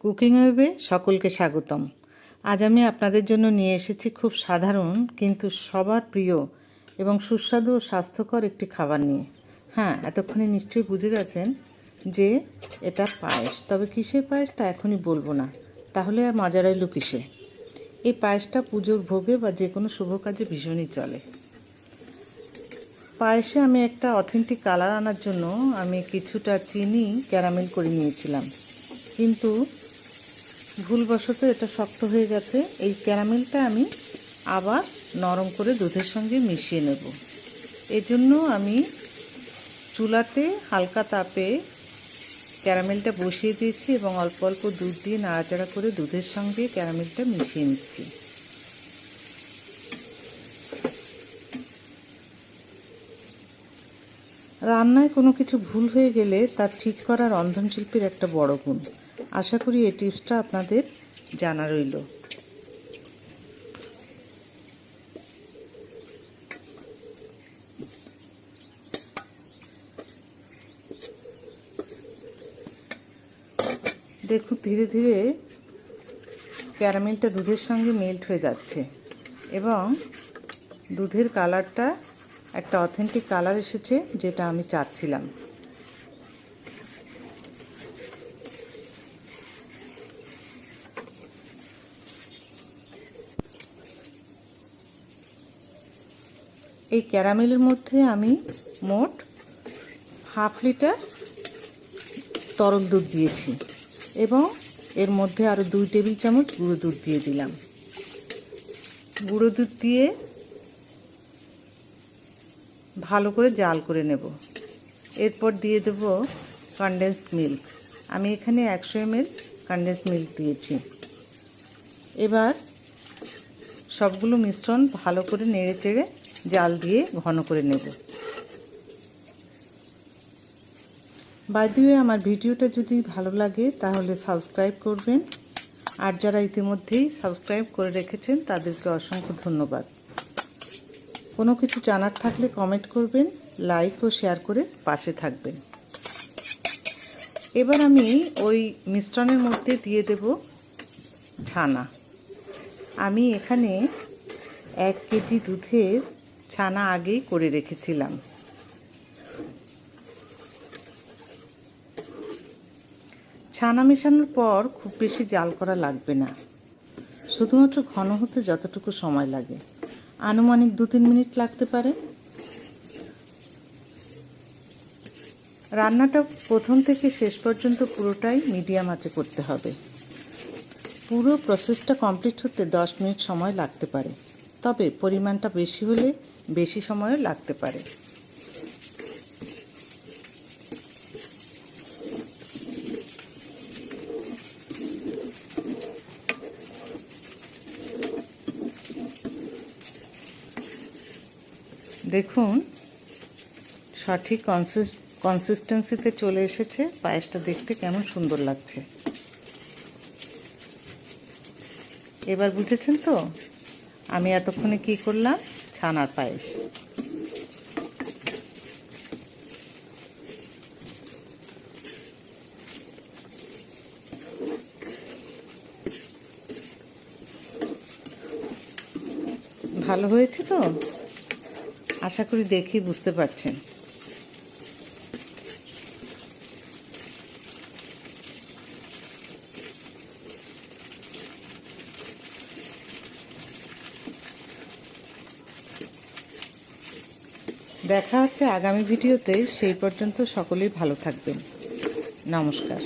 Cooking ওয়েবে সকলকে স্বাগতম। আজ আমি আপনাদের জন্য নিয়ে এসেছি খুব সাধারণ কিন্তু সবার প্রিয় এবং সুস্বাদু ও স্বাস্থ্যকর একটি খাবার নিয়ে। হ্যাঁ, এতক্ষণে নিশ্চয়ই বুঝে গেছেন যে এটা পায়েস। তবে কিসের পায়েস তা এখনই বলবো না, তাহলে আর মজা রইল কিসে। এই পায়েসটা পুজোর ভোগে বা যে কোনো শুভ কাজে ভীষণই চলে। পায়েসে আমি একটা অথেন্টিক কালার আনার জন্য আমি কিছুটা চিনি ক্যারামেল করে নিয়েছিলাম, কিন্তু ভুলবশত এটা শক্ত হয়ে গেছে। এই ক্যারামেলটা আমি আবার নরম করে দুধের সঙ্গে মিশিয়ে নেব। এজন্য আমি চুলাতে হালকা তাপে ক্যারামেলটা বসিয়ে দিয়েছি এবং অল্প অল্প দুধ দিয়ে নাড়াচাড়া করে দুধের সঙ্গে ক্যারামেলটা মিশিয়ে নিচ্ছি। রান্নায় কোনো কিছু ভুল হয়ে গেলে তার ঠিক করা রন্ধনশিল্পীর একটা বড় গুণ। আশা করি এই টিপসটা আপনাদের জানা রইল। দেখুন, ধীরে ধীরে ক্যারামেলটা দুধের সঙ্গে মেল্ট হয়ে যাচ্ছে এবং দুধের কালারটা একটা অথেন্টিক কালার এসেছে, যেটা আমি চাচ্ছিলাম। এই ক্যারামেলের মধ্যে আমি মোট হাফ লিটার তরল দুধ দিয়েছি এবং এর মধ্যে আরও 2 টেবিল চামচ গুঁড়ো দুধ দিয়ে দিলাম। গুঁড়ো দুধ দিয়ে ভালো করে জাল করে নেব। এরপর দিয়ে দেব কনডেন্সড মিল্ক। আমি এখানে 100 ml কনডেন্সড মিল্ক দিয়েছি। এবার সবগুলো মিশ্রণ ভালো করে নেড়ে চেড়ে জাল দিয়ে ঘন করে নেব। বাই দ্য ওয়ে, আমার ভিডিওটা যদি ভালো লাগে তাহলে সাবস্ক্রাইব করবেন, আর যারা ইতিমধ্যেই সাবস্ক্রাইব করে রেখেছেন তাদেরকে অসংখ্য ধন্যবাদ। কোনো কিছু জানার থাকলে কমেন্ট করবেন, লাইক ও শেয়ার করে পাশে থাকবেন। এবার আমি ওই মিশ্রণের মধ্যে দিয়ে দেব ছানা। আমি এখানে 1 কেজি দুধের ছানা আগেই করে রেখেছিলাম। ছানা মেশানোর পর খুব বেশি জাল করা লাগবে না, শুধুমাত্র ঘন হতে যতটুকু সময় লাগে, আনুমানিক 2-3 মিনিট লাগতে পারে। রান্নাটা প্রথম থেকে শেষ পর্যন্ত পুরোটাই মিডিয়াম আঁচে করতে হবে। পুরো প্রসেসটা কমপ্লিট হতে 10 মিনিট সময় লাগতে পারে, তবে পরিমাণটা বেশি হলে বেশি সময়ও লাগতে পারে। দেখুন, সঠিক কনসিস্টেন্সিতে চলে এসেছে। পায়েসটা দেখতে কেমন সুন্দর লাগছে। এবার বুঝেছেন তো আমি এতক্ষণে কি করলাম? ছানার পায়েস। ভালো হয়েছে তো? আশা করি দেখেই বুঝতে পারছেন। দেখা হচ্ছে আগামী ভিডিওতে। সেই পর্যন্ত সকলেই ভালো থাকবেন। নমস্কার।